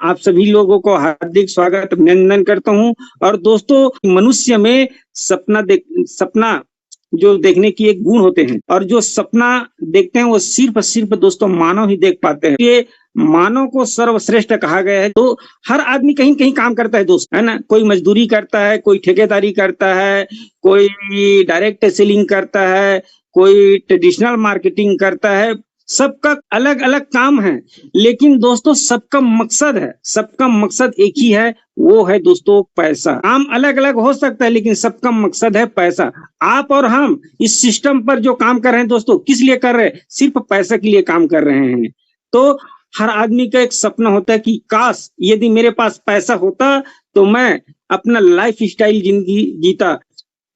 आप सभी लोगों को हार्दिक स्वागत अभिनंदन करता हूं। और दोस्तों, मनुष्य में सपना जो देखने की एक गुण होते हैं, और जो सपना देखते हैं वो सिर्फ दोस्तों मानव ही देख पाते हैं। ये मानव को सर्वश्रेष्ठ कहा गया है। तो हर आदमी कहीं कहीं काम करता है दोस्त, है ना। कोई मजदूरी करता है, कोई ठेकेदारी करता है, कोई डायरेक्ट सेलिंग करता है, कोई ट्रेडिशनल मार्केटिंग करता है। सबका अलग अलग काम है, लेकिन दोस्तों सबका मकसद एक ही है, वो है दोस्तों पैसा। काम अलग अलग हो सकता है, लेकिन सबका मकसद है पैसा। आप और हम इस सिस्टम पर जो काम कर रहे हैं दोस्तों, किस लिए कर रहे हैं? सिर्फ पैसा के लिए काम कर रहे हैं। तो हर आदमी का एक सपना होता है कि काश यदि मेरे पास पैसा होता तो मैं अपना लाइफ स्टाइल जिंदगी जीता,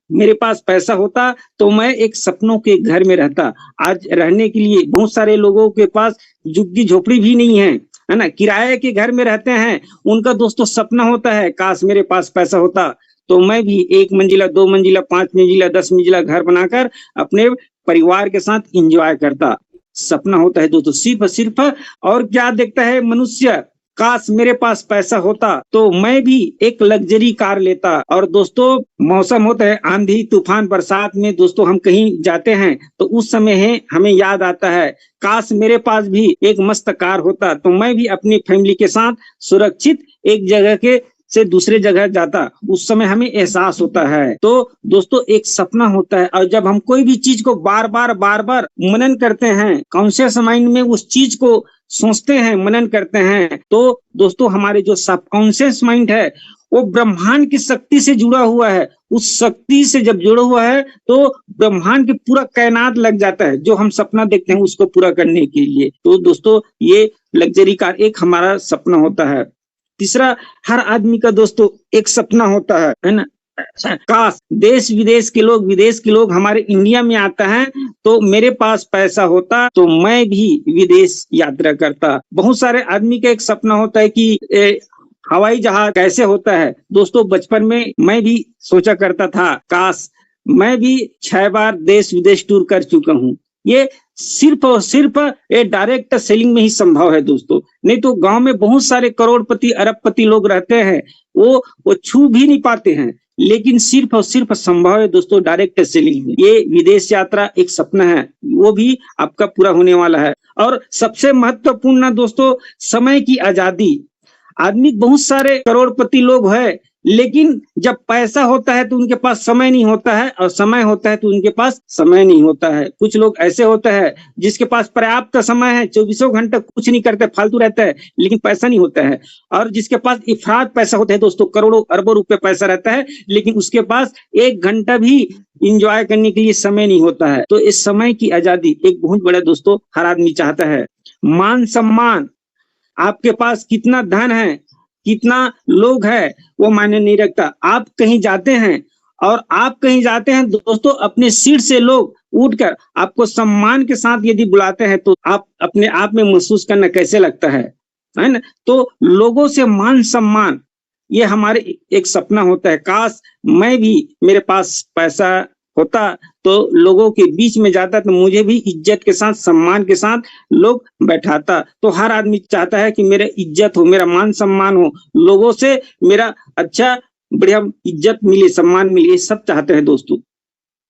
मेरे पास पैसा होता तो मैं एक सपनों के घर में रहता। आज रहने के लिए बहुत सारे लोगों के पास झुग्गी झोपड़ी भी नहीं है ना, किराए के घर में रहते हैं। उनका दोस्तों सपना होता है, काश मेरे पास पैसा होता तो मैं भी 1 मंजिला, 2 मंजिला, 5 मंजिला, 10 मंजिला घर बनाकर अपने परिवार के साथ एंजॉय करता। सपना होता है दोस्तों सिर्फ। और क्या देखता है मनुष्य? काश मेरे पास पैसा होता तो मैं भी एक लग्जरी कार लेता। और दोस्तों, मौसम होता है आंधी तूफान बरसात में, दोस्तों हम कहीं जाते हैं तो उस समय है हमें याद आता है, काश मेरे पास भी एक मस्त कार होता तो मैं भी अपनी फैमिली के साथ सुरक्षित एक जगह के से दूसरे जगह जाता। उस समय हमें एहसास होता है। तो दोस्तों एक सपना होता है, और जब हम कोई भी चीज को बार बार मनन करते हैं, कॉन्शियस माइंड में उस चीज को सोचते हैं, मनन करते हैं, तो दोस्तों हमारे जो सबकॉन्शियस माइंड है वो ब्रह्मांड की शक्ति से जुड़ा हुआ है। उस शक्ति से जब जुड़ा हुआ है तो ब्रह्मांड के पूरा कायनात लग जाता है जो हम सपना देखते हैं उसको पूरा करने के लिए। तो दोस्तों ये लग्जरी कार एक हमारा सपना होता है। तीसरा, हर आदमी का दोस्तों एक सपना होता है ना। काश देश विदेश के लोग हमारे इंडिया में आता है तो मेरे पास पैसा होता तो मैं भी विदेश यात्रा करता। बहुत सारे आदमी का एक सपना होता है कि हवाई जहाज कैसे होता है। दोस्तों बचपन में मैं भी सोचा करता था, काश मैं भी 6 बार देश विदेश टूर कर चुका हूँ। ये सिर्फ और सिर्फ ये डायरेक्ट सेलिंग में ही संभव है दोस्तों। नहीं तो गांव में बहुत सारे करोड़पति अरबपति लोग रहते हैं, वो छू भी नहीं पाते हैं। लेकिन सिर्फ और सिर्फ संभव है दोस्तों डायरेक्ट सेलिंग में। ये विदेश यात्रा एक सपना है, वो भी आपका पूरा होने वाला है। और सबसे महत्वपूर्ण दोस्तों, समय की आजादी। आदमी बहुत सारे करोड़पति लोग हैं, लेकिन जब पैसा होता है तो उनके पास समय नहीं होता है, और समय होता है तो उनके पास समय नहीं होता है। कुछ लोग ऐसे होते हैं जिसके पास पर्याप्त समय है, 24 घंटे कुछ नहीं करते, फालतू रहता है, लेकिन पैसा नहीं होता है। और जिसके पास इफरात पैसा होता है दोस्तों, करोड़ों अरबों रुपए पैसा रहता है, लेकिन उसके पास 1 घंटा भी इंजॉय करने के लिए समय नहीं होता है। तो इस समय की आजादी एक बहुत बड़ा दोस्तों हर आदमी चाहता है। मान सम्मान, आपके पास कितना धन है, कितना लोग है, वो मायने नहीं रखता। आप कहीं जाते हैं दोस्तों, अपने सीट से लोग उठकर आपको सम्मान के साथ यदि बुलाते हैं तो आप अपने आप में महसूस करना कैसे लगता है ना। तो लोगों से मान सम्मान ये हमारे एक सपना होता है। काश मैं भी, मेरे पास पैसा होता तो लोगों के बीच में जाता तो मुझे भी इज्जत के साथ सम्मान के साथ लोग बैठाता। तो हर आदमी चाहता है कि मेरा इज्जत हो, मेरा मान सम्मान हो, लोगों से मेरा अच्छा बढ़िया इज्जत मिले, सम्मान मिले, ये सब चाहते हैं दोस्तों।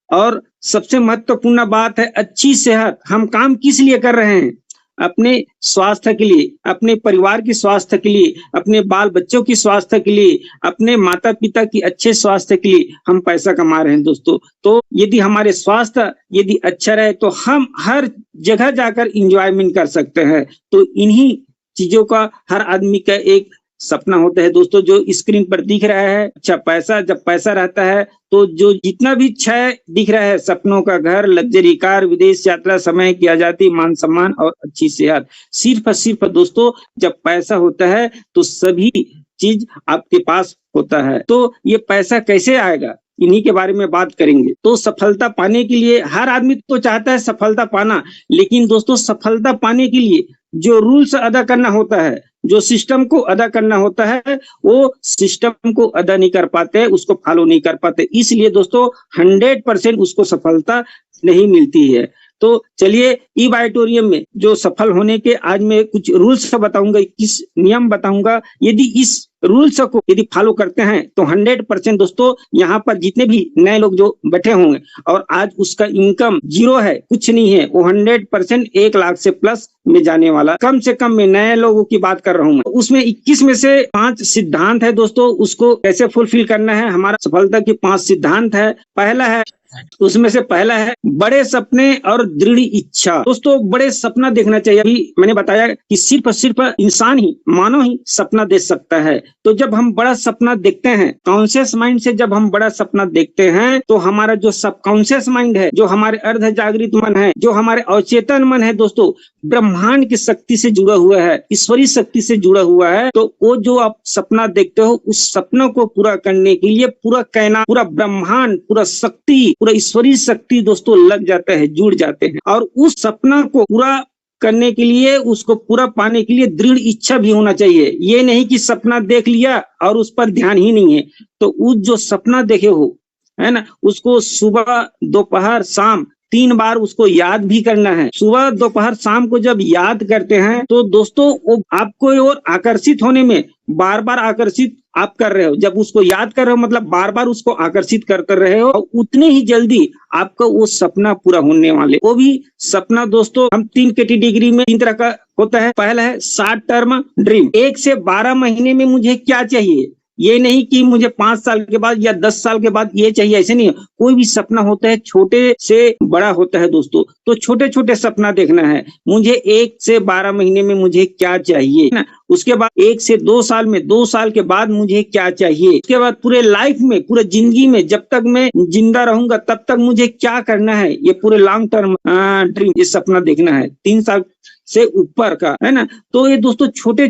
और सबसे महत्वपूर्ण बात है अच्छी सेहत। हम काम किस लिए कर रहे हैं? अपने स्वास्थ्य के लिए, अपने परिवार की स्वास्थ्य के लिए, अपने बाल बच्चों की स्वास्थ्य के लिए, अपने माता पिता की अच्छे स्वास्थ्य के लिए हम पैसा कमा रहे हैं दोस्तों। तो यदि हमारे स्वास्थ्य यदि अच्छा रहे तो हम हर जगह जाकर इंजॉयमेंट कर सकते हैं। तो इन्हीं चीजों का हर आदमी का एक सपना होता है दोस्तों, जो स्क्रीन पर दिख रहा है। अच्छा पैसा, जब पैसा रहता है तो जो जितना भी छह दिख रहा है, सपनों का घर, लग्जरी कार, विदेश यात्रा, समय की आजादी, मान सम्मान और अच्छी सेहत, सिर्फ दोस्तों जब पैसा होता है तो सभी चीज आपके पास होता है। तो ये पैसा कैसे आएगा, इन्हीं के बारे में बात करेंगे। तो सफलता पाने के लिए हर आदमी तो चाहता है सफलता पाना, लेकिन दोस्तों सफलता पाने के लिए जो रूल्स अदा करना होता है, जो सिस्टम को अदा करना होता है, वो सिस्टम को अदा नहीं कर पाते, उसको फॉलो नहीं कर पाते। इसलिए दोस्तों 100% उसको सफलता नहीं मिलती है। तो चलिए ई बायोटोरियम में जो सफल होने के आज मैं कुछ रूल्स बताऊंगा, 21 नियम बताऊंगा। यदि इस रूल्स को यदि फॉलो करते हैं तो 100% दोस्तों यहाँ पर जितने भी नए लोग जो बैठे होंगे और आज उसका इनकम जीरो है, कुछ नहीं है, वो 100% 1 लाख से प्लस में जाने वाला। कम से कम मैं नए लोगों की बात कर रहा हूँ। उसमें 21 में से 5 सिद्धांत है दोस्तों, उसको कैसे फुलफिल करना है। हमारा सफलता की 5 सिद्धांत है। पहला है, उसमें से पहला है बड़े सपने और दृढ़ इच्छा। दोस्तों बड़े सपना देखना चाहिए। अभी मैंने बताया कि सिर्फ और सिर्फ इंसान ही, मानव ही सपना देख सकता है। तो जब हम बड़ा सपना देखते हैं, कॉन्शियस माइंड से जब हम बड़ा सपना देखते हैं तो हमारा जो सबकॉन्शियस माइंड है, जो हमारे अर्ध जागृत मन है, जो हमारे अवचेतन मन है दोस्तों, ब्रह्मांड की शक्ति से जुड़ा हुआ है, ईश्वरीय शक्ति से जुड़ा हुआ है। तो वो जो आप सपना देखते हो, उस सपनों को पूरा करने के लिए पूरा कायनात, पूरा ब्रह्मांड, पूरा शक्ति, पूरा ईश्वरीय शक्ति दोस्तों लग जाता है, जुड़ जाते हैं। और उस सपना को पूरा करने के लिए, उसको पूरा पाने के लिए दृढ़ इच्छा भी होना चाहिए। ये नहीं कि सपना देख लिया और उस पर ध्यान ही नहीं है। तो उस जो सपना देखे हो, है ना, उसको सुबह, दोपहर, शाम 3 बार उसको याद भी करना है। सुबह, दोपहर, शाम को जब याद करते हैं तो दोस्तों वो आपको और आकर्षित होने में बार बार आकर्षित आप कर रहे हो। जब उसको याद कर रहे हो मतलब बार बार उसको आकर्षित करते रहे हो, और उतने ही जल्दी आपका वो सपना पूरा होने वाले। वो भी सपना दोस्तों हम 3 कैटेगरी में 3 तरह का होता है। पहला है शॉर्ट टर्म ड्रीम, 1 से 12 महीने में मुझे क्या चाहिए। ये नहीं कि मुझे 5 साल के बाद या 10 साल के बाद ये चाहिए, ऐसे नहीं। कोई भी सपना होता है छोटे से बड़ा होता है दोस्तों। तो छोटे छोटे सपना देखना है। मुझे 1 से 12 महीने में मुझे क्या चाहिए ना, उसके बाद 1 से 2 साल में, 2 साल के बाद मुझे क्या चाहिए, उसके बाद पूरे लाइफ में, पूरे जिंदगी में जब तक मैं जिंदा रहूंगा तब तक मुझे क्या करना है। ये पूरे लॉन्ग टर्म ड्रीम, ये सपना देखना है 3 साल से ऊपर का, है ना। तो ये दोस्तों छोटे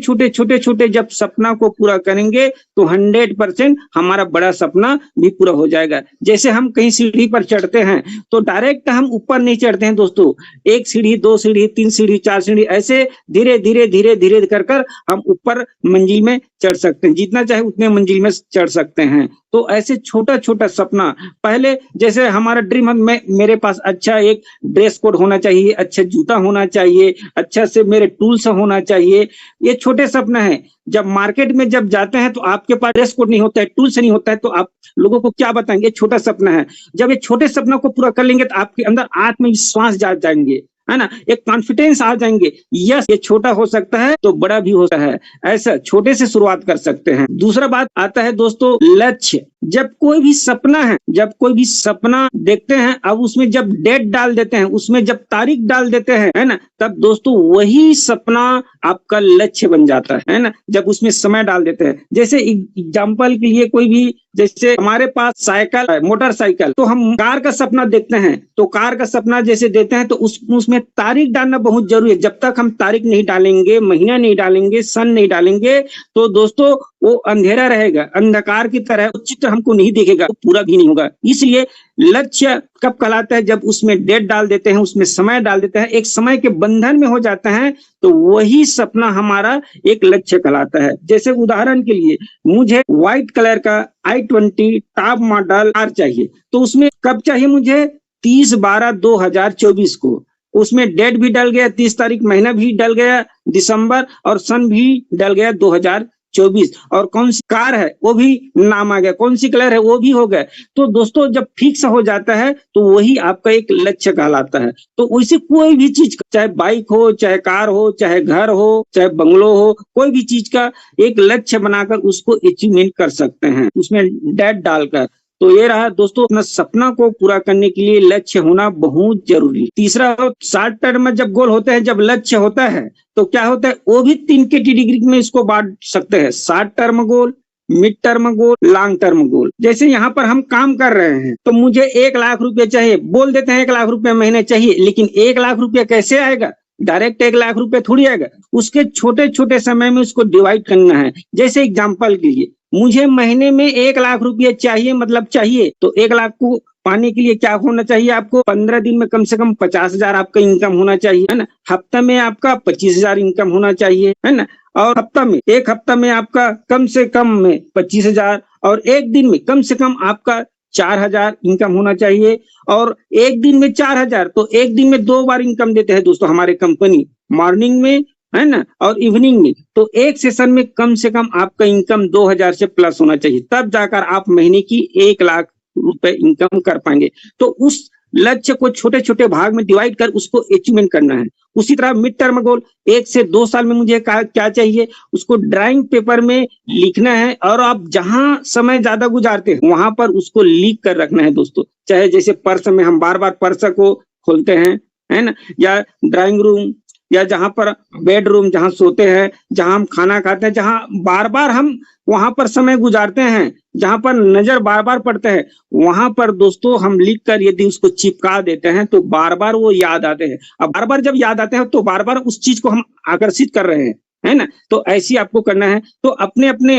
छोटे जब सपना को पूरा करेंगे तो 100% हमारा बड़ा सपना भी पूरा हो जाएगा। जैसे हम कहीं सीढ़ी पर चढ़ते हैं तो डायरेक्ट हम ऊपर नहीं चढ़ते हैं दोस्तों। 1 सीढ़ी, 2 सीढ़ी, 3 सीढ़ी, 4 सीढ़ी, ऐसे धीरे धीरे कर हम ऊपर मंजिल में चढ़ सकते हैं। जितना चाहे उतने मंजिल में चढ़ सकते हैं। तो ऐसे छोटा छोटा सपना, पहले जैसे हमारा ड्रीम, मेरे पास अच्छा एक ड्रेस कोड होना चाहिए, अच्छा जूता होना चाहिए, अच्छा से मेरे टूल्स होना चाहिए। ये छोटे सपना है। जब मार्केट में जब जाते हैं तो आपके पास ड्रेस कोड नहीं होता है, टूल्स नहीं होता है, तो आप लोगों को क्या बताएंगे। छोटा सपना है। जब ये छोटे सपना को पूरा कर लेंगे तो आपके अंदर आत्मविश्वास जाएंगे, है ना, एक कॉन्फिडेंस आ जाएंगे। यस, ये छोटा हो सकता है तो बड़ा भी होता है। ऐसा छोटे से शुरुआत कर सकते हैं। दूसरा बात आता है दोस्तों लक्ष्य। जब कोई भी सपना है, जब कोई भी सपना देखते हैं, अब उसमें जब डेट डाल देते हैं, उसमें जब तारीख डाल देते हैं, है ना, तब दोस्तों वही सपना आपका लक्ष्य बन जाता है ना। जब उसमें समय डाल देते हैं, जैसे एग्जाम्पल के लिए कोई भी, जैसे हमारे पास साइकिल है, मोटरसाइकिल, तो हम कार का सपना देखते हैं, तो कार का सपना जैसे देते हैं तो उसमें तारीख डालना बहुत जरूरी है। जब तक हम तारीख नहीं डालेंगे, महीना नहीं डालेंगे, सन नहीं डालेंगे, तो दोस्तों वो अंधेरा रहेगा, अंधकार की तरह चित्र हमको नहीं दिखेगा, वो पूरा भी नहीं होगा। इसलिए लक्ष्य कब कहलाता है, जब उसमें डेट डाल देते हैं, उसमें समय डाल देते हैं, एक समय के बंधन में हो जाता है, तो वही सपना हमारा एक लक्ष्य कहलाता है। जैसे उदाहरण के लिए मुझे व्हाइट कलर का i20 टॉप मॉडल कार चाहिए, तो उसमें कब चाहिए मुझे, 30/12/2024 को। उसमें डेट भी डल गया, 30 तारीख, महीना भी डल गया दिसंबर, और सन भी डल गया 2024, और कौन सी कार है वो भी नाम आ गया, कौन सी कलर है वो भी हो गया। तो दोस्तों जब फिक्स हो जाता है तो वही आपका एक लक्ष्य कहलाता है। तो वैसे कोई भी चीज, चाहे बाइक हो, चाहे कार हो, चाहे घर हो, चाहे बंगलो हो, कोई भी चीज का एक लक्ष्य बनाकर उसको अचीवमेंट कर सकते हैं, उसमें डेट डालकर। तो ये रहा दोस्तों, अपना सपना को पूरा करने के लिए लक्ष्य होना बहुत जरूरी। तीसरा, शॉर्ट टर्म में जब गोल होते हैं, जब लक्ष्य होता है तो क्या होता है, वो भी 3 कैटेगरी में इसको बांट सकते हैं। Short term goal, mid term goal, long term goal. जैसे यहाँ पर हम काम कर रहे हैं तो मुझे 1 लाख रुपए चाहिए, बोल देते हैं 1 लाख रुपए महीने चाहिए, लेकिन 1 लाख रुपया कैसे आएगा, डायरेक्ट 1 लाख रुपए थोड़ी आएगा। उसके छोटे छोटे समय में उसको डिवाइड करना है। जैसे एग्जाम्पल के लिए मुझे महीने में 1 लाख रुपया चाहिए, मतलब चाहिए, तो 1 लाख को पाने के लिए क्या होना चाहिए, आपको 15 दिन में कम से कम 50,000 आपका इनकम होना चाहिए, है ना। हफ्ता में आपका 25,000 इनकम होना चाहिए, है ना। और एक हफ्ता में आपका कम से कम में 25,000, और एक दिन में कम से कम आपका 4,000 इनकम होना चाहिए। और एक दिन में 4,000, तो एक दिन में 2 बार इनकम देते हैं दोस्तों हमारे कंपनी, मॉर्निंग में, है ना, और इवनिंग में। तो एक सेशन में कम से कम आपका इनकम 2,000 से प्लस होना चाहिए, तब जाकर आप महीने की 1,00,000 रुपए इनकम कर पाएंगे। तो उस लक्ष्य को छोटे छोटे भाग में डिवाइड कर उसको अचीवमेंट करना है। उसी तरह मिड टर्म गोल, 1 से 2 साल में मुझे क्या चाहिए, उसको ड्राइंग पेपर में लिखना है। और आप जहां समय ज्यादा गुजारते हैं वहां पर उसको लिख कर रखना है दोस्तों। चाहे जैसे पर्स में हम बार बार पर्स को खोलते हैं, है ना, या ड्राइंग रूम, या जहां पर बेडरूम जहां सोते हैं, जहां हम खाना खाते हैं, जहां बार बार हम वहां पर समय गुजारते हैं, जहां पर नजर बार बार पड़ते हैं, वहां पर दोस्तों हम लिख कर यदि उसको चिपका देते हैं तो बार बार वो याद आते हैं। अब बार बार जब याद आते हैं तो बार बार उस चीज को हम आकर्षित कर रहे हैं, है ना। तो ऐसी आपको करना है। तो अपने अपने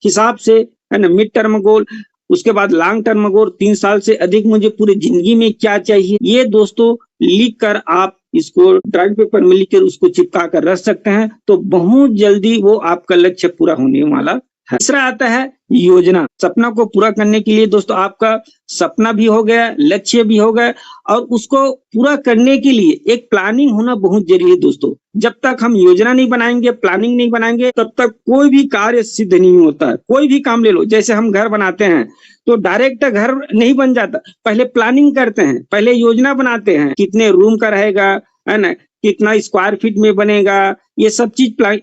हिसाब से, है ना, मिड टर्म गोल, उसके बाद लॉन्ग टर्म गोल, 3 साल से अधिक मुझे पूरी जिंदगी में क्या चाहिए, ये दोस्तों लिख कर आप इसको ड्राइंग पेपर में लिख कर उसको चिपका कर रख सकते हैं। तो बहुत जल्दी वो आपका लक्ष्य पूरा होने वाला है। तीसरा आता है योजना। सपना को पूरा करने के लिए दोस्तों आपका सपना भी हो गया, लक्ष्य भी हो गया, और उसको पूरा करने के लिए एक प्लानिंग होना बहुत जरूरी है दोस्तों। जब तक हम योजना नहीं बनाएंगे, प्लानिंग नहीं बनाएंगे, तब तक कोई भी कार्य सिद्ध नहीं होता है। कोई भी काम ले लो, जैसे हम घर बनाते हैं तो डायरेक्ट घर नहीं बन जाता, पहले प्लानिंग करते हैं, पहले योजना बनाते हैं, कितने रूम का रहेगा, है ना, कितना स्क्वायर फीट में बनेगा, ये सब चीज प्लान,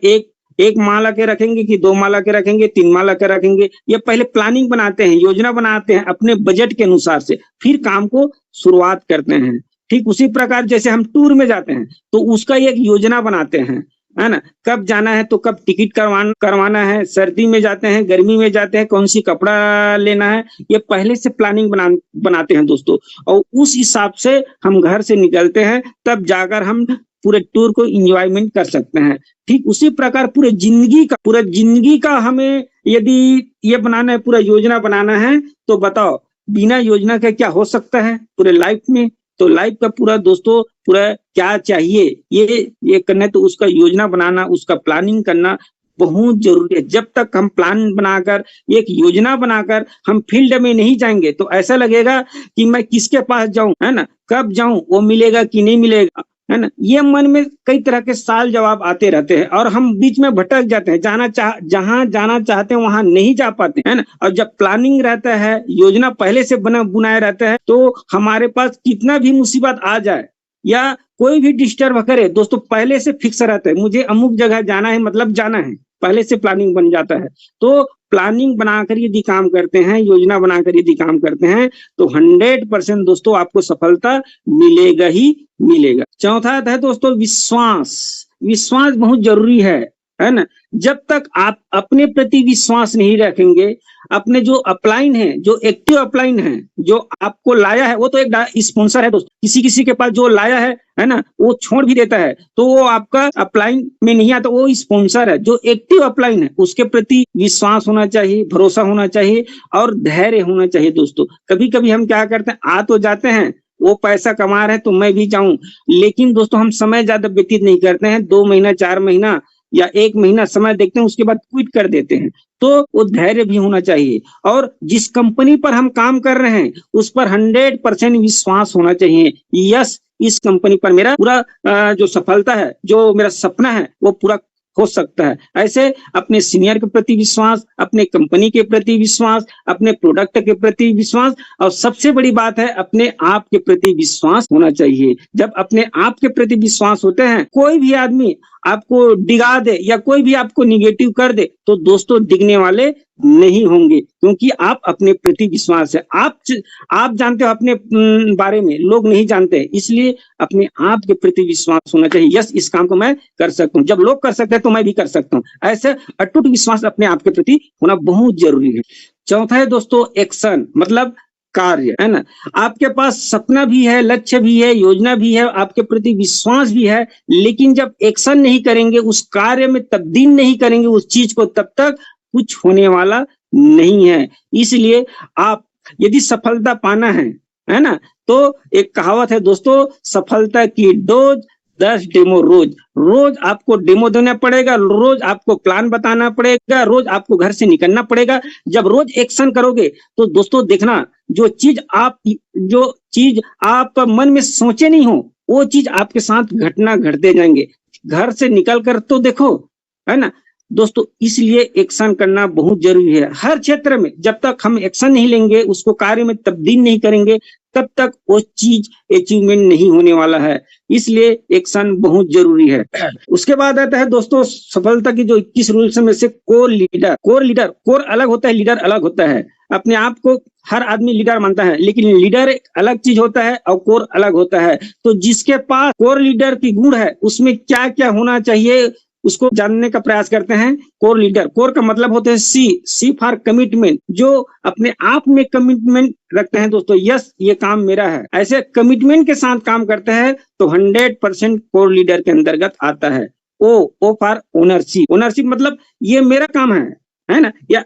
एक माला के रखेंगे कि 2 माला के रखेंगे, 3 माला के रखेंगे, ये पहले प्लानिंग बनाते हैं, योजना बनाते हैं अपने बजट के अनुसार से, फिर काम को शुरुआत करते हैं। ठीक उसी प्रकार जैसे हम टूर में जाते हैं तो उसका एक योजना बनाते हैं, है ना, कब जाना है, तो कब टिकट करवाना है, सर्दी में जाते हैं, गर्मी में जाते हैं, कौन सी कपड़ा लेना है, ये पहले से प्लानिंग बनाते हैं दोस्तों। और उस हिसाब से हम घर से निकलते हैं, तब जाकर हम पूरे टूर को एंजॉयमेंट कर सकते हैं। ठीक उसी प्रकार पूरे जिंदगी का हमें यदि ये बनाना है, पूरा योजना बनाना है, तो बताओ बिना योजना के क्या हो सकता है पूरे लाइफ में। तो लाइफ का पूरा दोस्तों पूरा क्या चाहिए ये करना है, तो उसका योजना बनाना, उसका प्लानिंग करना बहुत जरूरी है। जब तक हम प्लान बनाकर, एक योजना बनाकर हम फील्ड में नहीं जाएंगे तो ऐसा लगेगा कि मैं किसके पास जाऊं, है ना, कब जाऊं, वो मिलेगा कि नहीं मिलेगा, है ना, ये मन में कई तरह के सवाल जवाब आते रहते हैं और हम बीच में भटक जाते हैं, जहां जाना चाहते हैं वहां नहीं जा पाते, है ना। और जब प्लानिंग रहता है, योजना पहले से बुनाया रहता है, तो हमारे पास कितना भी मुसीबत आ जाए या कोई भी डिस्टर्ब करे दोस्तों, पहले से फिक्स रहता है, मुझे अमुक जगह जाना है, मतलब जाना है, पहले से प्लानिंग बन जाता है। तो प्लानिंग बनाकर यदि काम करते हैं, योजना बनाकर यदि काम करते हैं, तो 100% दोस्तों आपको सफलता मिलेगा ही मिलेगा। चौथा है दोस्तों विश्वास। विश्वास बहुत जरूरी है ना। जब तक आप अपने प्रति विश्वास नहीं रखेंगे, अपने जो अपलाइन है, जो एक्टिव अपलाइन है, जो आपको लाया है, वो तो एक स्पॉन्सर है दोस्तों। किसी के पास जो लाया है ना, वो छोड़ भी देता है तो वो आपका अपलाइन में नहीं आता, वो स्पॉन्सर है। जो एक्टिव अपलाइन है उसके प्रति विश्वास होना चाहिए, भरोसा होना चाहिए और धैर्य होना चाहिए दोस्तों। कभी कभी हम क्या करते हैं, आ तो जाते हैं, वो पैसा कमा रहे हैं तो मैं भी जाऊं, लेकिन दोस्तों हम समय ज्यादा व्यतीत नहीं करते हैं, 2 महीना 4 महीना या 1 महीना समय देखते हैं, उसके बाद क्विट कर देते हैं। तो वो धैर्य भी होना चाहिए और जिस कंपनी पर हम काम कर रहे हैं उस पर 100% विश्वास होना चाहिए। यस, इस कंपनी पर मेरा पूरा जो सफलता है, जो मेरा सपना है, वो पूरा हो सकता है। ऐसे अपने सीनियर के प्रति विश्वास, अपने कंपनी के प्रति विश्वास, अपने प्रोडक्ट के प्रति विश्वास, और सबसे बड़ी बात है अपने आप के प्रति विश्वास होना चाहिए। जब अपने आप के प्रति विश्वास होते हैं, कोई भी आदमी आपको डिगा दे या कोई भी आपको निगेटिव कर दे तो दोस्तों डिगने वाले नहीं होंगे, क्योंकि आप अपने प्रति विश्वास है। आप जानते हो अपने बारे में, लोग नहीं जानते, इसलिए अपने आप के प्रति विश्वास होना चाहिए। यस, इस काम को मैं कर सकता हूँ, जब लोग कर सकते हैं तो मैं भी कर सकता हूँ। ऐसे अटूट विश्वास अपने आप के प्रति होना बहुत जरूरी है। चौथा है दोस्तों एक्शन, मतलब कार्य, है ना। आपके पास सपना भी है, लक्ष्य भी है, योजना भी है, आपके प्रति विश्वास भी है, लेकिन जब एक्शन नहीं करेंगे, उस कार्य में तब्दील नहीं करेंगे उस चीज को, तब तक कुछ होने वाला नहीं है। इसलिए आप यदि सफलता पाना है ना, तो एक कहावत है दोस्तों, सफलता की डोज 10 डेमो रोज। रोज आपको डेमो देना पड़ेगा, रोज आपको प्लान बताना पड़ेगा, रोज आपको घर से निकलना पड़ेगा। जब रोज एक्शन करोगे तो दोस्तों देखना, जो चीज आप मन में सोचे नहीं हो, वो चीज आपके साथ घटना घटते जाएंगे। घर से निकल कर तो देखो, है ना दोस्तों। इसलिए एक्शन करना बहुत जरूरी है हर क्षेत्र में। जब तक हम एक्शन नहीं लेंगे, उसको कार्य में तब्दील नहीं करेंगे, तब तक वो चीज अचीवमेंट नहीं होने वाला है। इसलिए एक्शन बहुत जरूरी है। उसके बाद आता है दोस्तों सफलता की जो 21 रूल्स में से कोर अलग होता है, लीडर अलग होता है। अपने आप को हर आदमी लीडर मानता है, लेकिन लीडर एक अलग चीज होता है और कोर अलग होता है। तो जिसके पास कोर लीडर की गुण है, उसमें क्या क्या होना चाहिए उसको जानने का प्रयास करते हैं। कोर का मतलब होता है सी फॉर कमिटमेंट, जो अपने आप में कमिटमेंट रखते हैं दोस्तों। यस, ये काम मेरा है, ऐसे कमिटमेंट के साथ काम करते हैं तो 100% कोर लीडर के अंतर्गत आता है। ओ फॉर ओनरशिप मतलब ये मेरा काम है ना, या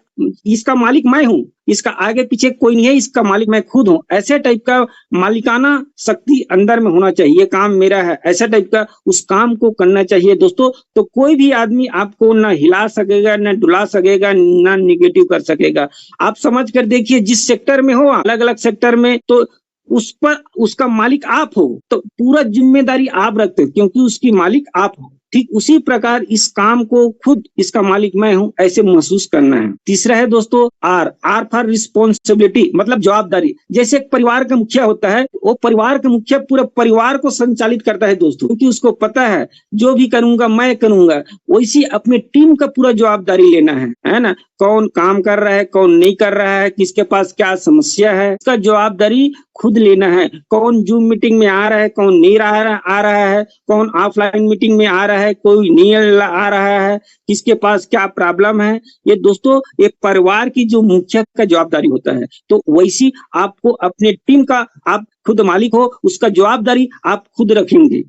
इसका मालिक मैं हूँ, इसका आगे पीछे कोई नहीं है, इसका मालिक मैं खुद हूँ। ऐसे टाइप का मालिकाना शक्ति अंदर में होना चाहिए। ये काम मेरा है, ऐसा टाइप का उस काम को करना चाहिए दोस्तों। तो कोई भी आदमी आपको ना हिला सकेगा, ना डुला सकेगा, ना निगेटिव कर सकेगा। आप समझ कर देखिए, जिस सेक्टर में हो, अलग अलग सेक्टर में, तो उस पर उसका मालिक आप हो, तो पूरा जिम्मेदारी आप रखते हो, क्योंकि उसकी मालिक आप हो। ठीक उसी प्रकार इस काम को खुद इसका मालिक मैं हूं, ऐसे महसूस करना है। तीसरा है दोस्तों आर फॉर रिस्पॉन्सिबिलिटी, मतलब जवाबदारी। जैसे एक परिवार का मुखिया होता है, वो परिवार का मुखिया पूरे परिवार को संचालित करता है दोस्तों, क्योंकि उसको पता है जो भी करूंगा मैं करूंगा। वैसी अपनी टीम का पूरा जवाबदारी लेना है ना। कौन काम कर रहा है, कौन नहीं कर रहा है, किसके पास क्या समस्या है, इसका जवाबदारी खुद लेना है। कौन जूम मीटिंग में आ रहा है, कौन नहीं आ रहा है, कौन ऑफलाइन मीटिंग में आ रहा है, कोई नहीं आ रहा है, किसके पास क्या प्रॉब्लम है, ये दोस्तों एक परिवार की जो मुखिया का जवाबदारी होता है। तो वैसी आपको अपने टीम का, आप खुद मालिक हो, उसका जवाबदारी आप खुद रखेंगे।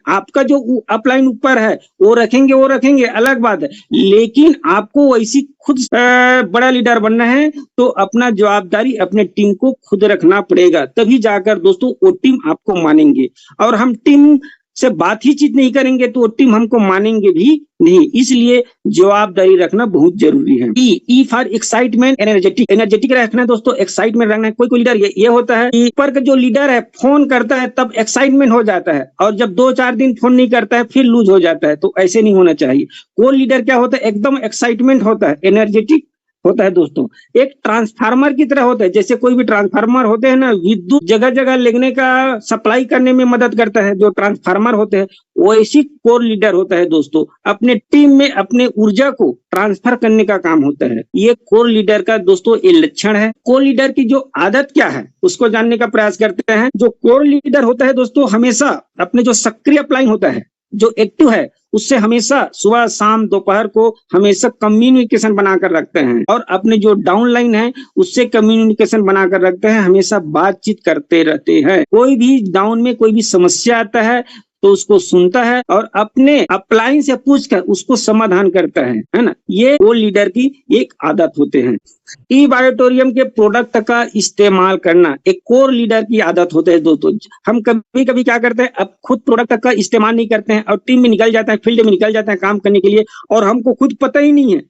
आपका जो अपलाइन ऊपर है वो रखेंगे अलग बात है, लेकिन आपको वैसी खुद बड़ा लीडर बनना है तो अपना जवाबदारी अपने टीम को खुद रखना पड़ेगा। तभी जाकर दोस्तों वो टीम आपको मानेंगे। और हम टीम से बात ही चीत नहीं करेंगे तो वो टीम हमको मानेंगे भी नहीं। इसलिए जवाबदारी रखना बहुत जरूरी है। ई फॉर एक्साइटमेंट, एनर्जेटिक रखना दोस्तों, एक्साइटमेंट रखना है। कोई लीडर ये होता है कि ऊपर का जो लीडर है फोन करता है तब एक्साइटमेंट हो जाता है, और जब 2-4 दिन फोन नहीं करता है फिर लूज हो जाता है। तो ऐसे नहीं होना चाहिए। कोई लीडर क्या होता है, एकदम एक्साइटमेंट होता है, एनर्जेटिक होता है दोस्तों। एक ट्रांसफार्मर की तरह होता है। जैसे कोई भी ट्रांसफार्मर होते हैं ना, विद्युत जगह जगह लगने का सप्लाई करने में मदद करता है जो ट्रांसफार्मर होते हैं, वैसी कोर लीडर होता है दोस्तों। अपने टीम में अपने ऊर्जा को ट्रांसफर करने का काम होता है। ये कोर लीडर का दोस्तों ये लक्षण है। कोर लीडर की जो आदत क्या है उसको जानने का प्रयास करते हैं। जो कोर लीडर होता है दोस्तों, हमेशा अपने जो सक्रिय अपलाइन होता है, जो एक्टिव है, उससे हमेशा सुबह शाम दोपहर को हमेशा कम्युनिकेशन बनाकर रखते हैं, और अपने जो डाउन लाइन है उससे कम्युनिकेशन बनाकर रखते हैं, हमेशा बातचीत करते रहते हैं। कोई भी डाउन में कोई भी समस्या आता है तो उसको सुनता है और अपने अपलाइन से पूछकर उसको समाधान करता है ना। ये वो लीडर की एक आदत होते हैं। ई बायोटोरियम के प्रोडक्ट का इस्तेमाल करना एक कोर लीडर की आदत होता है दोस्तों। हम कभी कभी क्या करते हैं, अब खुद प्रोडक्ट का इस्तेमाल नहीं करते हैं और टीम में निकल जाते हैं, फील्ड में निकल जाते हैं काम करने के लिए, और हमको खुद पता ही नहीं है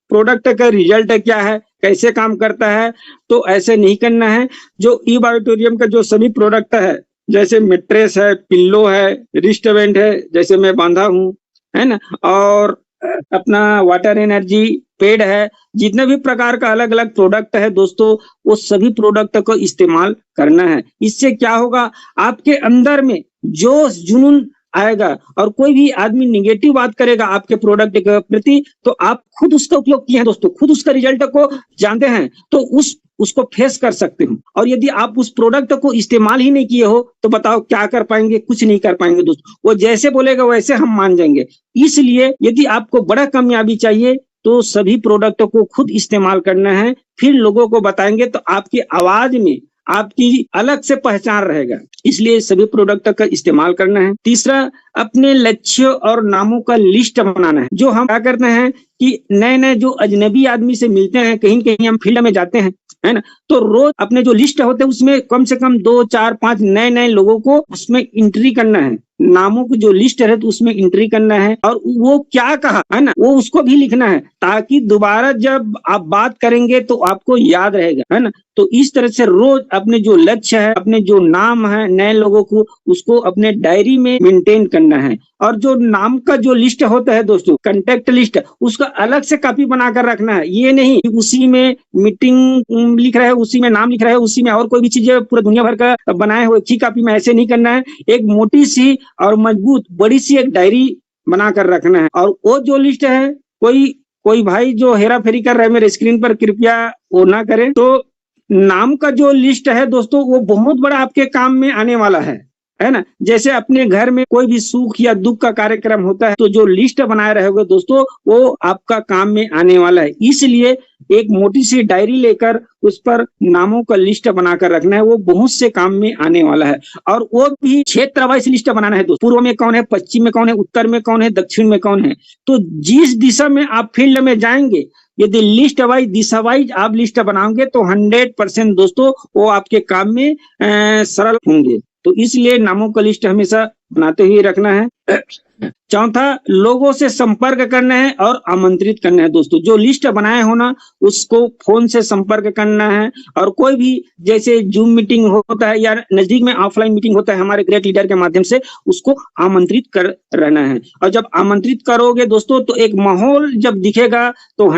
प्रोडक्ट का रिजल्ट क्या है, कैसे काम करता है। तो ऐसे नहीं करना है। जो ई बायोटोरियम का जो सभी प्रोडक्ट है, जैसे मेट्रेस है, पिल्लो है, रिस्ट बैंड है, जैसे मैं बांधा हूँ, है ना, और अपना वाटर एनर्जी पेड है, जितने भी प्रकार का अलग अलग प्रोडक्ट है दोस्तों, वो सभी प्रोडक्ट को इस्तेमाल करना है। इससे क्या होगा, आपके अंदर में जोश जुनून आएगा, और कोई भी आदमी निगेटिव बात करेगा आपके प्रोडक्ट के प्रति, तो आप खुद उसका उपयोग किए हैं दोस्तों, खुद उसका रिजल्ट को जानते हैं, तो उसको फेस कर सकते हो। और यदि आप उस प्रोडक्ट को इस्तेमाल ही नहीं किए हो तो बताओ क्या कर पाएंगे, कुछ नहीं कर पाएंगे दोस्तों। वो जैसे बोलेगा वैसे हम मान जाएंगे। इसलिए यदि आपको बड़ा कामयाबी चाहिए तो सभी प्रोडक्ट को खुद इस्तेमाल करना है, फिर लोगों को बताएंगे तो आपकी आवाज में आपकी अलग से पहचान रहेगा। इसलिए सभी प्रोडक्ट का इस्तेमाल करना है। तीसरा, अपने लक्ष्य और नामों का लिस्ट बनाना है। जो हम क्या करते हैं कि नए नए जो अजनबी आदमी से मिलते हैं, कहीं कहीं हम फील्ड में जाते हैं, है ना, तो रोज अपने जो लिस्ट होते हैं उसमें कम से कम 2 4 5 नए नए लोगों को उसमें एंट्री करना है। नामों की जो लिस्ट है तो उसमें एंट्री करना है, और वो क्या कहा है ना, वो उसको भी लिखना है, ताकि दोबारा जब आप बात करेंगे तो आपको याद रहेगा, है ना। तो इस तरह से रोज अपने जो लक्ष्य है, अपने जो नाम है नए लोगों को, उसको अपने डायरी में मेंटेन करना है। और जो नाम का जो लिस्ट होता है दोस्तों, कांटेक्ट लिस्ट, उसका अलग से कॉपी बनाकर रखना है। ये नहीं कि उसी में मीटिंग लिख रहा है, उसी में नाम लिख रहा है, उसी में और कोई भी चीज पूरा दुनिया भर का बनाए हुए एक ही कॉपी में, ऐसे नहीं करना है। एक मोटी सी और मजबूत बड़ी सी एक डायरी बनाकर रखना है। और वो जो लिस्ट है, कोई कोई भाई जो हेरा फेरी कर रहे हैं मेरे स्क्रीन पर, कृपया वो ना करें। तो नाम का जो लिस्ट है दोस्तों, वो बहुत बड़ा आपके काम में आने वाला है ना। जैसे अपने घर में कोई भी सुख या दुख का कार्यक्रम होता है, तो जो लिस्ट बनाए रहोगे दोस्तों, वो आपका काम में आने वाला है। इसलिए एक मोटी सी डायरी लेकर उस पर नामों का लिस्ट बनाकर रखना है, वो बहुत से काम में आने वाला है। और वो भी क्षेत्र वाइज लिस्ट बनाना है दोस्तों, पूर्व में कौन है, पश्चिम में कौन है, उत्तर में कौन है, दक्षिण में कौन है। तो जिस दिशा में आप फील्ड में जाएंगे, यदि लिस्ट वाइज दिशा वाइज आप लिस्ट बनाओगे तो 100% दोस्तों वो आपके काम में सरल होंगे। तो इसलिए नामों का लिस्ट हमेशा बनाते हुए रखना है। चौथा, लोगों से संपर्क करना है और आमंत्रित करना है दोस्तों। जो लिस्ट बनाए हो ना, उसको फोन से संपर्क करना है, और कोई भी जैसे जूम मीटिंग होता है या नजदीक में ऑफलाइन मीटिंग होता है हमारे ग्रेट लीडर के माध्यम से, उसको आमंत्रित कर रहना है। और जब आमंत्रित करोगे दोस्तों, तो एक माहौल जब दिखेगा तो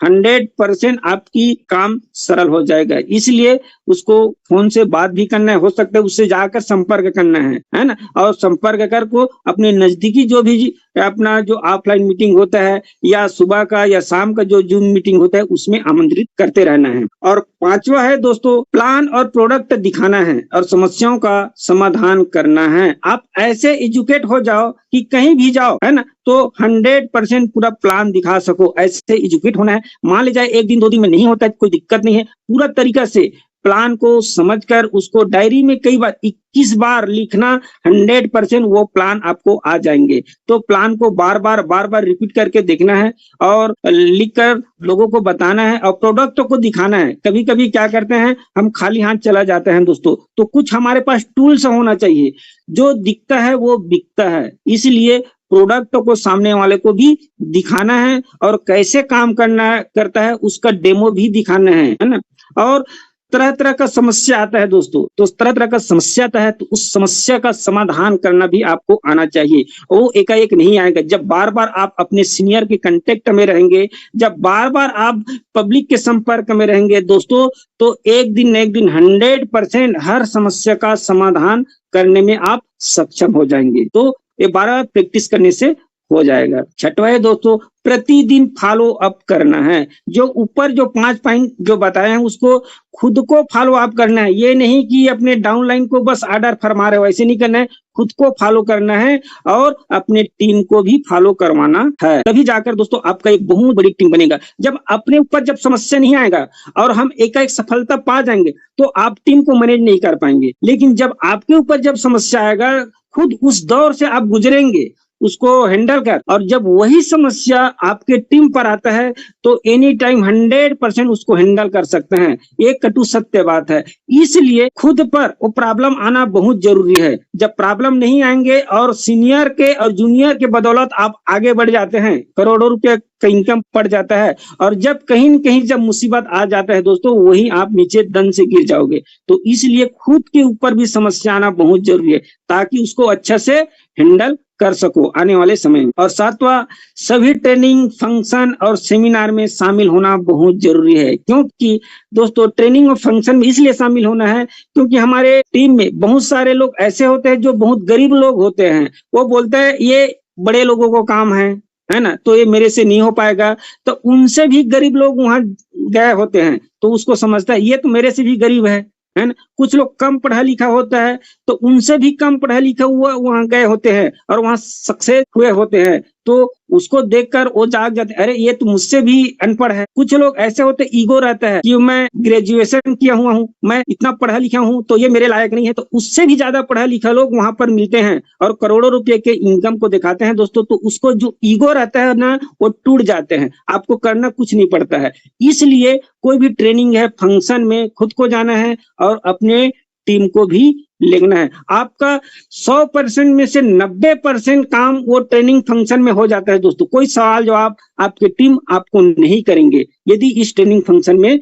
100% आपकी काम सरल हो जाएगा। इसलिए उसको फोन से बात भी करना है, हो सकता है उससे जाकर संपर्क करना है ना। और संपर्क कर को अपने नजदीकी जो भी अपना जो ऑफलाइन मीटिंग होता है, या सुबह का या शाम का जो जूम मीटिंग होता है, उसमें आमंत्रित करते रहना है। और पांचवा है दोस्तों, प्लान और प्रोडक्ट दिखाना है और समस्याओं का समाधान करना है। आप ऐसे एजुकेट हो जाओ कि कहीं भी जाओ, है ना, तो 100% पूरा प्लान दिखा सको, ऐसे एजुकेट होना है। मान लीजिए 1 दिन 2 दिन में नहीं होता है, कोई दिक्कत नहीं है, पूरा तरीका से प्लान को समझकर उसको डायरी में कई बार 21 बार लिखना, 100% वो प्लान आपको आ जाएंगे। तो प्लान को बार बार रिपीट करके देखना है और लिखकर लोगों को बताना है, और प्रोडक्ट को दिखाना है। कभी कभी क्या करते हैं, हम खाली हाथ चला जाते हैं दोस्तों, तो कुछ हमारे पास टूल्स होना चाहिए। जो दिखता है वो बिकता है, इसलिए प्रोडक्ट को सामने वाले को भी दिखाना है, और कैसे काम करता है उसका डेमो भी दिखाना है ना। और तरह तरह का समस्या आता है दोस्तों, तो तरह तरह का समस्या आता है, तो उस समस्या का समाधान करना भी आपको आना चाहिए। वो एकाएक नहीं आएगा। जब बार बार आप अपने सीनियर के कांटेक्ट में रहेंगे, जब बार बार आप पब्लिक के संपर्क में रहेंगे दोस्तों, तो एक दिन न एक दिन 100% हर समस्या का समाधान करने में आप सक्षम हो जाएंगे। तो ये 12 प्रैक्टिस करने से हो जाएगा। छठवा है दोस्तों, प्रतिदिन फॉलो अप करना है। जो ऊपर जो 5 पॉइंट जो बताए हैं, उसको खुद को फॉलो अप करना है। ये नहीं कि अपने डाउनलाइन को बस ऑर्डर फरमा रहे हो, ऐसे नहीं करना है। खुद को फॉलो करना है और अपने टीम को भी फॉलो करवाना है, तभी जाकर दोस्तों आपका एक बहुत बड़ी टीम बनेगा। जब अपने ऊपर जब समस्या नहीं आएगा और हम एकाएक सफलता पा जाएंगे, तो आप टीम को मैनेज नहीं कर पाएंगे। लेकिन जब आपके ऊपर जब समस्या आएगा, खुद उस दौर से आप गुजरेंगे, उसको हैंडल कर, और जब वही समस्या आपके टीम पर आता है, तो एनी टाइम 100% उसको हैंडल कर सकते हैं। एक कटु सत्य बात है। इसलिए खुद पर वो प्रॉब्लम आना बहुत जरूरी है। जब प्रॉब्लम नहीं आएंगे और सीनियर के और जूनियर के बदौलत आप आगे बढ़ जाते हैं, करोड़ों रुपए का इनकम पड़ जाता है, और जब कहीं न कहीं जब मुसीबत आ जाता है दोस्तों, वहीं आप नीचे दन से गिर जाओगे। तो इसलिए खुद के ऊपर भी समस्या आना बहुत जरूरी है, ताकि उसको अच्छा से हैंडल कर सको आने वाले समय में। और सातवां, सभी ट्रेनिंग, फंक्शन और सेमिनार में शामिल होना बहुत जरूरी है। क्योंकि दोस्तों ट्रेनिंग और फंक्शन में इसलिए शामिल होना है क्योंकि हमारे टीम में बहुत सारे लोग ऐसे होते हैं जो बहुत गरीब लोग होते हैं। वो बोलते हैं ये बड़े लोगों को काम है ना, तो ये मेरे से नहीं हो पाएगा। तो उनसे भी गरीब लोग वहां गए होते हैं, तो उसको समझता है ये तो मेरे से भी गरीब है ना। कुछ लोग कम पढ़ा लिखा होता है, तो उनसे भी कम पढ़ा लिखा हुआ वहां गए होते हैं और वहां सक्सेस हुए होते हैं। तो उसको देखकर वो जाग जाते, अरे ये तो मुझसे भी अनपढ़ है। कुछ लोग ऐसे होते, ईगो रहता है कि मैं ग्रेजुएशन किया हुआ हूँ, मैं इतना पढ़ा लिखा हूँ, तो ये मेरे लायक नहीं है। तो उससे भी ज्यादा पढ़ा लिखा लोग वहां पर मिलते हैं और करोड़ों रुपए के इनकम को दिखाते हैं दोस्तों। तो उसको जो ईगो रहता है ना, वो टूट जाते हैं। आपको करना कुछ नहीं पड़ता है। इसलिए कोई भी ट्रेनिंग है, फंक्शन में खुद को जाना है और अपने टीम को भी लेना है। आपका 100% में से 90% काम वो ट्रेनिंग फंक्शन में हो जाता है दोस्तों। कोई सवाल जवाब आपकी टीम आपको नहीं करेंगे यदि इस ट्रेनिंग फंक्शन में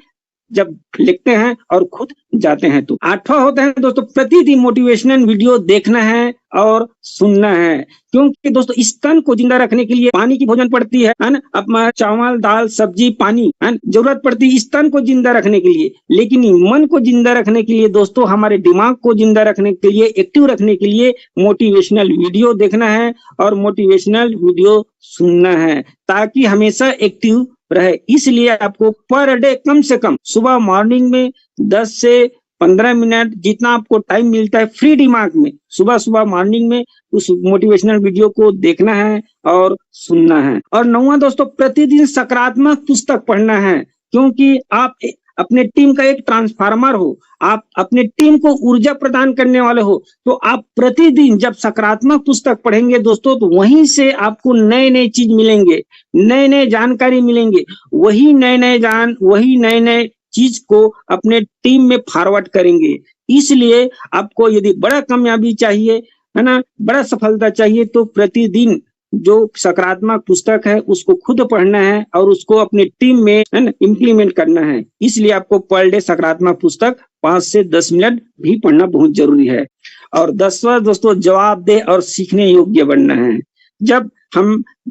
जब लिखते हैं और खुद जाते हैं। तो 8वां होता है दोस्तों, प्रतिदिन मोटिवेशनल वीडियो देखना है और सुनना है। क्योंकि दोस्तों इस तन को जिंदा रखने के लिए पानी की भोजन पड़ती है ना, अपना चावल दाल सब्जी पानी है जरूरत पड़ती है इस तन को जिंदा रखने के लिए। लेकिन मन को जिंदा रखने के लिए दोस्तों, हमारे दिमाग को जिंदा रखने के लिए, एक्टिव रखने के लिए मोटिवेशनल वीडियो देखना है और मोटिवेशनल वीडियो सुनना है, ताकि हमेशा एक्टिव रहे। इसलिए आपको पर डे कम से कम सुबह मॉर्निंग में 10 से 15 मिनट जितना आपको टाइम मिलता है फ्री दिमाग में, सुबह सुबह मॉर्निंग में उस मोटिवेशनल वीडियो को देखना है और सुनना है। और 9वां दोस्तों, प्रतिदिन सकारात्मक पुस्तक पढ़ना है। क्योंकि आप अपने टीम का एक ट्रांसफार्मर हो, आप अपने टीम को ऊर्जा प्रदान करने वाले हो। तो आप प्रतिदिन जब सकारात्मक पुस्तक पढ़ेंगे दोस्तों, तो वहीं से आपको नए नए चीज मिलेंगे, नए नए जानकारी मिलेंगे। वही नए नए चीज को अपने टीम में फॉरवर्ड करेंगे। इसलिए आपको यदि बड़ा कामयाबी चाहिए है ना, बड़ा सफलता चाहिए, तो प्रतिदिन जो सकारात्मक पुस्तक है उसको खुद पढ़ना है और उसको अपनी टीम में है ना इम्प्लीमेंट करना है। इसलिए आपको पर डे सकारात्मक पुस्तक 5 से 10 मिनट भी पढ़ना बहुत जरूरी है। और 10वां दोस्तों, जवाबदेह और सीखने योग्य बनना है। जब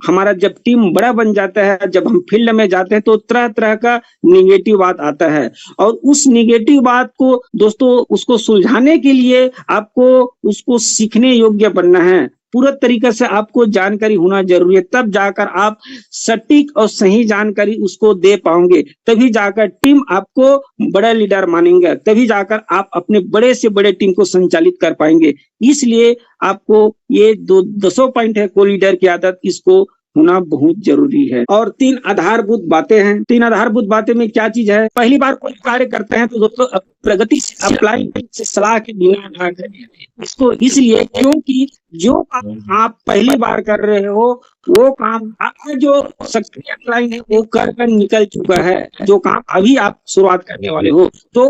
हमारा जब टीम बड़ा बन जाता है, जब हम फील्ड में जाते हैं, तो तरह तरह का निगेटिव बात आता है और उस निगेटिव बात को दोस्तों उसको सुलझाने के लिए आपको उसको सीखने योग्य बनना है। पूरा तरीके से आपको जानकारी होना जरूरी है, तब जाकर आप सटीक और सही जानकारी उसको दे पाओगे। तभी जाकर टीम आपको बड़ा लीडर मानेंगे, तभी जाकर आप अपने बड़े से बड़े टीम को संचालित कर पाएंगे। इसलिए आपको ये 200 पॉइंट है को लीडर की आदत, इसको होना बहुत जरूरी है। और 3 आधारभूत बातें हैं। 3 आधारभूत बातें में क्या चीज है? पहली बार कोई कार्य करते हैं तो दोस्तों प्रगति से अप्लाई से सलाह के बिना ना करें इसको, इसलिए क्योंकि जो काम आप पहली बार कर रहे हो वो काम आपका जो सक्रिय अप्लाई है वो कर निकल चुका है। जो काम अभी आप शुरुआत करने वाले हो तो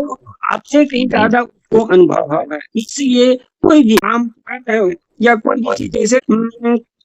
आपसे कहीं ज्यादा उसको अनुभव है। इसलिए कोई भी काम कर रहे हो या कोई चीज जैसे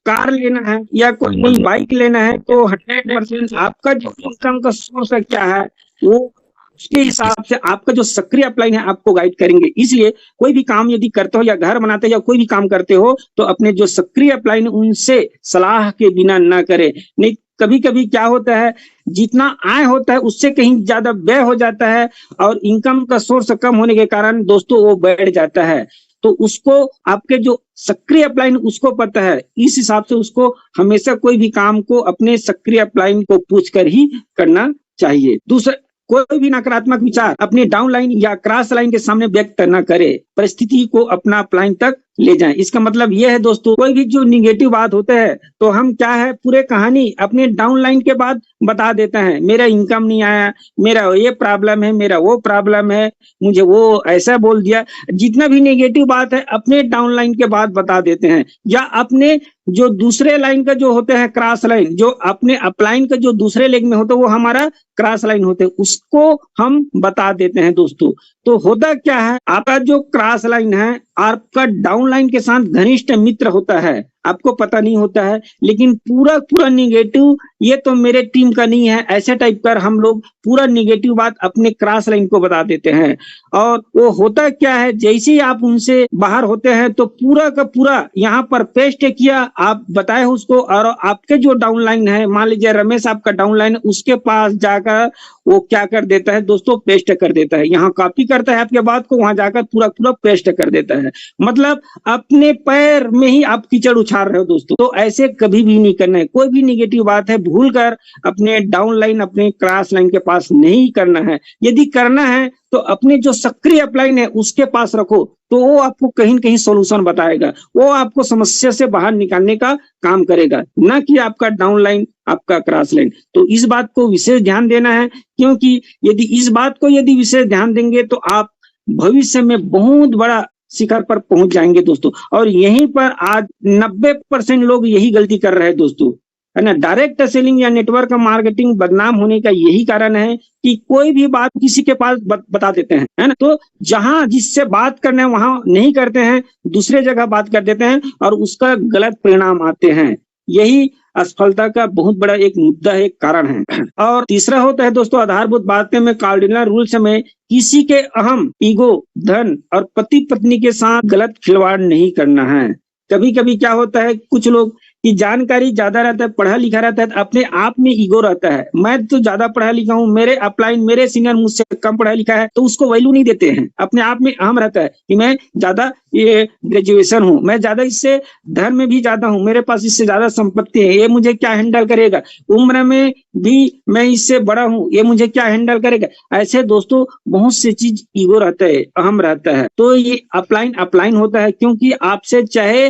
कार लेना है या कोई नई बाइक लेना है, तो 100% आपका जो इनकम का सोर्स है क्या है, वो उसके हिसाब से आपका जो सक्रिय अप्लाई है आपको गाइड करेंगे। इसलिए कोई भी काम यदि करते हो या घर बनाते हो या कोई भी काम करते हो, तो अपने जो सक्रिय अप्लाई है उनसे सलाह के बिना ना करें। नहीं, कभी कभी क्या होता है, जितना आय होता है उससे कहीं ज्यादा व्यय हो जाता है और इनकम का सोर्स कम होने के कारण दोस्तों वो बढ़ जाता है। तो उसको आपके जो सक्रिय अप्लाई उसको पता है, इस हिसाब से उसको हमेशा कोई भी काम को अपने सक्रिय अप्लाई को पूछकर ही करना चाहिए। दूसरा, कोई भी नकारात्मक विचार अपने डाउन लाइन या क्रॉस लाइन के सामने व्यक्त न करे, परिस्थिति को अपना अपलाइन तक ले जाएं। इसका मतलब यह है दोस्तों, कोई भी जो निगेटिव बात होता है तो हम क्या है पूरे कहानी अपने डाउन लाइन के बाद बता देते हैं, मेरा इनकम नहीं आया, मेरा ये प्रॉब्लम है, मेरा वो प्रॉब्लम है, मुझे वो ऐसा बोल दिया। जितना भी नेगेटिव बात है अपने डाउन लाइन के बाद बता देते हैं, या अपने जो दूसरे लाइन का जो होते हैं क्रॉस लाइन, जो अपने अपलाइन का जो दूसरे लेग में होता है वो हमारा क्रॉस लाइन होते हैं, उसको हम बता देते हैं दोस्तों। तो होता क्या है, आपका जो क्रॉस लाइन है आपका डाउन लाइन के साथ घनिष्ठ मित्र होता है, आपको पता नहीं होता है, लेकिन पूरा पूरा निगेटिव ये तो मेरे टीम का नहीं है, ऐसे टाइप कर हम लोग पूरा निगेटिव बात अपने क्रॉस लाइन को बता देते हैं। और वो होता क्या है, जैसे ही आप उनसे बाहर होते हैं तो पूरा का पूरा यहाँ पर पेस्ट किया, आप बताए उसको, और आपके जो डाउन लाइन है, मान लीजिए रमेश आपका डाउन लाइन है, उसके पास जाकर वो क्या कर देता है दोस्तों, पेस्ट कर देता है। यहाँ कॉपी करता है आपके बात को, वहां जाकर पूरा पूरा पेस्ट कर देता है। मतलब अपने पैर में ही आप कीचड़ उछाल हार रहे हो दोस्तों। तो ऐसे कभी भी नहीं करना है। कोई भी निगेटिव बात है भूल कर अपने डाउन लाइन, अपने क्रॉस लाइन के पास नहीं करना है। यदि करना है तो अपने जो सक्रिय अपलाइन है उसके पास रखो, तो वो आपको कहीं न कहीं सॉल्यूशन बताएगा, वो आपको समस्या से बाहर निकालने का काम करेगा, ना कि आपका डाउन लाइन, आपका क्रॉस लाइन। तो इस बात को विशेष ध्यान देना है, क्योंकि यदि विशेष ध्यान देंगे तो आप भविष्य में बहुत बड़ा शिखर पर पहुंच जाएंगे दोस्तों। और यहीं पर आज 90% लोग यही गलती कर रहे हैं दोस्तों, है ना। डायरेक्ट सेलिंग या नेटवर्क मार्केटिंग बदनाम होने का यही कारण है कि कोई भी बात किसी के पास बता देते हैं, है ना। तो जहां जिससे बात करना है वहां नहीं करते हैं, दूसरे जगह बात कर देते हैं और उसका गलत परिणाम आते हैं। यही असफलता का बहुत बड़ा एक मुद्दा है, एक कारण है। और तीसरा होता है दोस्तों आधारभूत बातें में कार्डिनल रूल्स में किसी के अहम, ईगो, धन और पति पत्नी के साथ गलत खिलवाड़ नहीं करना है। कभी कभी क्या होता है, कुछ लोग की जानकारी ज्यादा रहता है, पढ़ा लिखा रहता है, अपने आप में ईगो रहता है, मैं तो ज्यादा पढ़ा लिखा हूँ, मेरे अपलाइन, मेरे सीनियर मुझसे कम पढ़ा लिखा है, तो उसको वैल्यू नहीं देते हैं। अपने आप में अहम रहता है कि मैं ज्यादा ये ग्रेजुएशन हूँ, मैं ज्यादा इससे धन में भी ज्यादा हूँ, मेरे पास इससे ज्यादा संपत्ति है, ये मुझे क्या हैंडल करेगा, उम्र में भी मैं इससे बड़ा हूँ, ये मुझे क्या हैंडल करेगा। ऐसे दोस्तों बहुत सी चीज ईगो रहता है, अहम रहता है। तो ये अपलाइन होता है, क्योंकि आपसे चाहे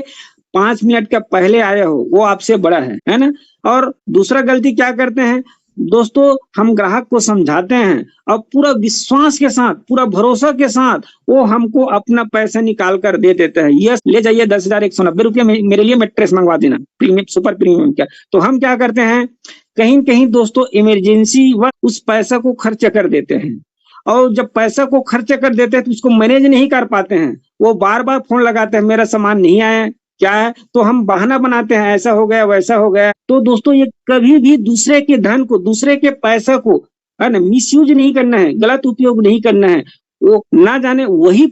5 मिनट का पहले आया हो, वो आपसे बड़ा है ना। और दूसरा गलती क्या करते हैं दोस्तों, हम ग्राहक को समझाते हैं और पूरा विश्वास के साथ, पूरा भरोसा के साथ वो हमको अपना पैसा निकाल कर दे देता है। यस, ले जाइए 10,190 रुपये मेरे लिए मैट्रेस मंगवा देना, प्रीमियम, सुपर प्रीमियम क्या। तो हम क्या करते हैं, कहीं कहीं दोस्तों इमरजेंसी वक्त उस पैसा को खर्च कर देते हैं, और जब पैसा को खर्च कर देते हैं तो उसको मैनेज नहीं कर पाते हैं। वो बार बार फोन लगाते हैं, मेरा सामान नहीं आया, क्या है, तो हम बहाना बनाते हैं, ऐसा हो गया, वैसा हो गया। तो दोस्तों ये कभी भी दूसरे के धन को, दूसरे के पैसा को, है ना, मिसयूज नहीं करना है, गलत उपयोग नहीं करना है। वो ना जाने वही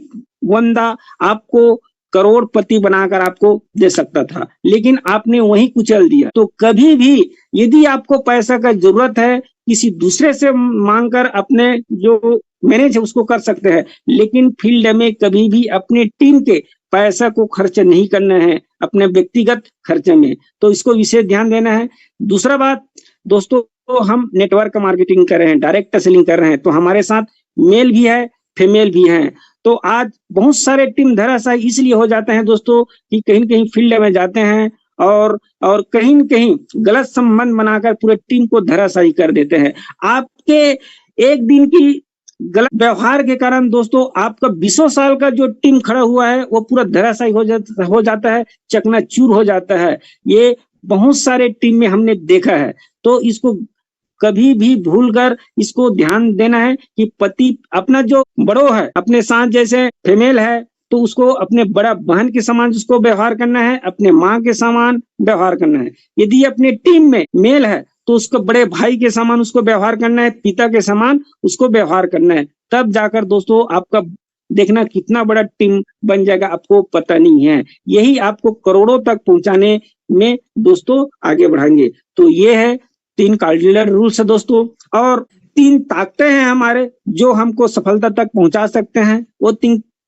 बंदा आपको करोड़पति बनाकर आपको दे सकता था, लेकिन आपने वही कुचल दिया। तो कभी भी यदि आपको पैसा का जरूरत है, किसी दूसरे से मांगकर अपने जो मैनेज है उसको कर सकते हैं, लेकिन फील्ड में कभी भी अपने टीम के पैसा को खर्च नहीं करना है अपने व्यक्तिगत खर्चे में। तो इसको विशेष ध्यान देना है। दूसरा बात दोस्तों, तो हम नेटवर्क मार्केटिंग कर रहे हैं, डायरेक्ट सेलिंग कर रहे हैं, तो हमारे साथ मेल भी है, फीमेल भी है। तो आज बहुत सारे टीम धराशायी इसलिए हो जाते हैं दोस्तों कि कहीं न कहीं फील्ड में जाते हैं और कहीं न कहीं गलत संबंध बनाकर पूरे टीम को धराशायी कर देते हैं। आपके एक दिन की गलत व्यवहार के कारण दोस्तों आपका 20 साल का जो टीम खड़ा हुआ है वो पूरा धराशायी हो जाता है, चकनाचूर हो जाता है। ये बहुत सारे टीम में हमने देखा है। तो इसको कभी भी भूलकर इसको ध्यान देना है कि पति अपना जो बड़ो है, अपने साथ जैसे फीमेल है तो उसको अपने बड़ा बहन के समान उसको व्यवहार करना है, अपने माँ के समान व्यवहार करना है। यदि अपने टीम में मेल है तो उसको बड़े भाई के समान उसको व्यवहार करना है, पिता के समान उसको व्यवहार करना है। तब जाकर दोस्तों आपका देखना कितना बड़ा टीम बन जाएगा, आपको पता नहीं है। यही आपको करोड़ों तक पहुंचाने में दोस्तों आगे बढ़ाएंगे। तो ये है 3 कार्डिनल रूल्स है दोस्तों, और 3 ताकतें हैं हमारे जो हमको सफलता तक पहुंचा सकते हैं। वो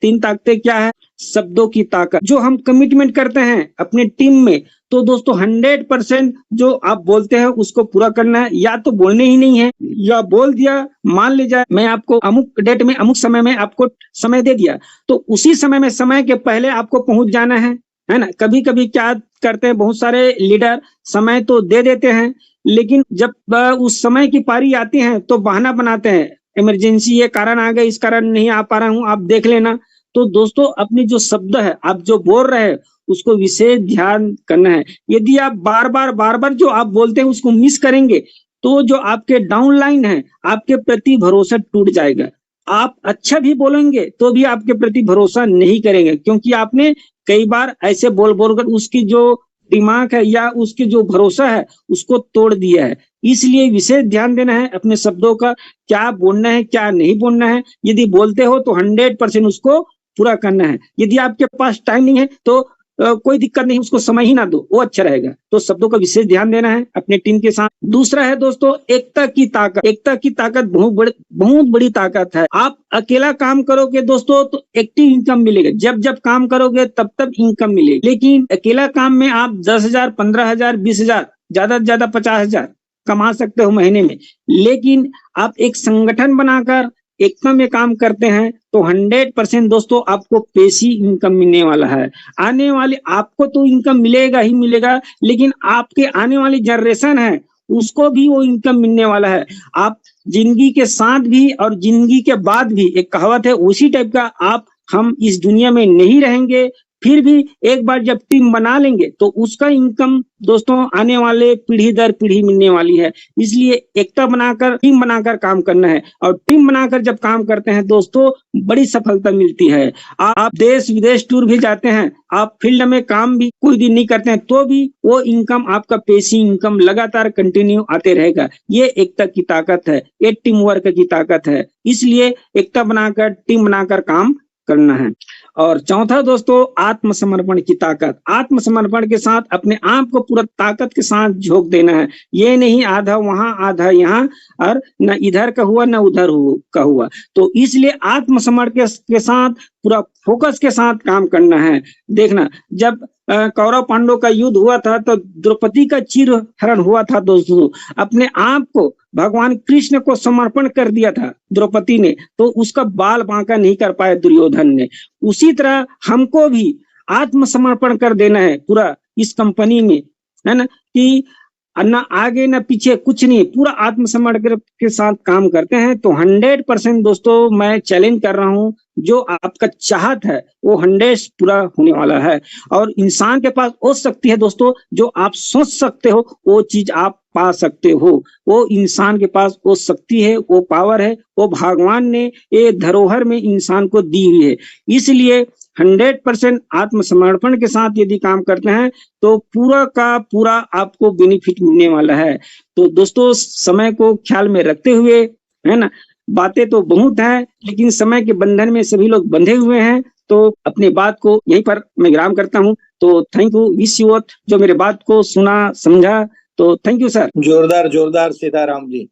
तीन ताकतें क्या है? शब्दों की ताकत, जो हम कमिटमेंट करते हैं अपने टीम में, तो दोस्तों 100% जो आप बोलते हैं उसको पूरा करना है। या तो बोलने ही नहीं है, या बोल दिया, मान लीजिए मैं आपको अमुक डेट में अमुक समय में आपको समय दे दिया, तो उसी समय में, समय के पहले आपको पहुंच जाना है ना। कभी कभी क्या करते हैं बहुत सारे लीडर, समय तो दे देते हैं, लेकिन जब उस समय की पारी आती है तो बहाना बनाते हैं, इमरजेंसी ये कारण आ गया, इस कारण नहीं आ पा रहा हूं, आप देख लेना। तो दोस्तों अपनी जो शब्द है, आप जो बोल रहे हैं उसको विशेष ध्यान करना है। यदि आप बार बार जो आप बोलते हैं उसको मिस करेंगे तो जो आपके डाउन लाइन है आपके प्रति भरोसा टूट जाएगा। आप अच्छा भी बोलेंगे तो भी आपके प्रति भरोसा नहीं करेंगे, क्योंकि आपने कई बार ऐसे बोलकर उसकी जो दिमाग है या उसकी जो भरोसा है उसको तोड़ दिया है। इसलिए विशेष ध्यान देना है अपने शब्दों का, क्या बोलना है क्या नहीं बोलना है। यदि बोलते हो तो 100% उसको पूरा करना है। यदि आपके पास टाइम नहीं है तो कोई दिक्कत नहीं, उसको समय ही ना दो, वो अच्छा रहेगा। तो शब्दों का विशेष ध्यान देना है अपने टीम के साथ। दूसरा है दोस्तों एकता की ताकत। एकता की ताकत बहुत बड़ी ताकत है। आप अकेला काम करोगे दोस्तों तो एक्टिव इनकम मिलेगा, जब जब काम करोगे तब तब इनकम मिलेगी। लेकिन अकेला काम में आप 10,000, 15,000, 20,000, ज्यादा से ज्यादा 50,000 कमा सकते हो महीने में। लेकिन आप एक संगठन बनाकर एकता में काम करते हैं तो 100% दोस्तों आपको पैसिव इनकम मिलने वाला है। आने वाले आपको तो इनकम मिलेगा ही मिलेगा, लेकिन आपके आने वाली जनरेशन है उसको भी वो इनकम मिलने वाला है। आप जिंदगी के साथ भी और जिंदगी के बाद भी, एक कहावत है उसी टाइप का, आप हम इस दुनिया में नहीं रहेंगे, फिर भी एक बार जब टीम बना लेंगे तो उसका इनकम दोस्तों आने वाले पीढ़ी दर पीढ़ी मिलने वाली है। इसलिए एकता बनाकर, टीम बनाकर काम करना है। और टीम बनाकर जब काम करते हैं दोस्तों बड़ी सफलता मिलती है। आप देश विदेश टूर भी जाते हैं, आप फील्ड में काम भी कोई दिन नहीं करते हैं तो भी वो इनकम, आपका पैसिव इनकम लगातार कंटिन्यू आते रहेगा। ये एकता की ताकत है, ये टीम वर्क की ताकत है। इसलिए एकता बनाकर, टीम बनाकर काम करना है। और चौथा दोस्तों आत्मसमर्पण की ताकत। आत्मसमर्पण के साथ अपने आप को पूरा ताकत के साथ झोंक देना है। ये नहीं आधा वहां आधा यहाँ, और न इधर का हुआ न उधर का हुआ। तो इसलिए आत्मसमर्पण के साथ पूरा फोकस के साथ काम करना है। देखना जब कौरव पांडव का युद्ध हुआ था तो द्रौपदी का चिर हरण हुआ था दोस्तों। अपने आप को भगवान कृष्ण को समर्पण कर दिया था द्रौपदी ने, तो उसका बाल बांका नहीं कर पाया दुर्योधन ने। उसी तरह हमको भी आत्मसमर्पण कर देना है पूरा इस कंपनी में, है ना, कि ना आगे ना पीछे कुछ नहीं, पूरा आत्मसमर्पण के साथ काम करते हैं तो 100% दोस्तों मैं चैलेंज कर रहा हूं, जो आपका चाहत है वो 100 पूरा होने वाला है। और इंसान के पास वो शक्ति है दोस्तों, जो आप सोच सकते हो वो चीज आप पा सकते हो। वो इंसान के पास वो शक्ति है, वो पावर है, वो भगवान ने ये धरोहर में इंसान को दी हुई है। इसलिए 100% आत्मसमर्पण के साथ यदि काम करते हैं तो पूरा का पूरा आपको बेनिफिट मिलने वाला है। तो दोस्तों समय को ख्याल में रखते हुए, है ना, बातें तो बहुत हैं लेकिन समय के बंधन में सभी लोग बंधे हुए हैं, तो अपनी बात को यहीं पर मैं विराम करता हूं। तो थैंक यू, विश यू जो मेरे बात को सुना समझा, तो थैंक यू सर। जोरदार जोरदार सीताराम जी।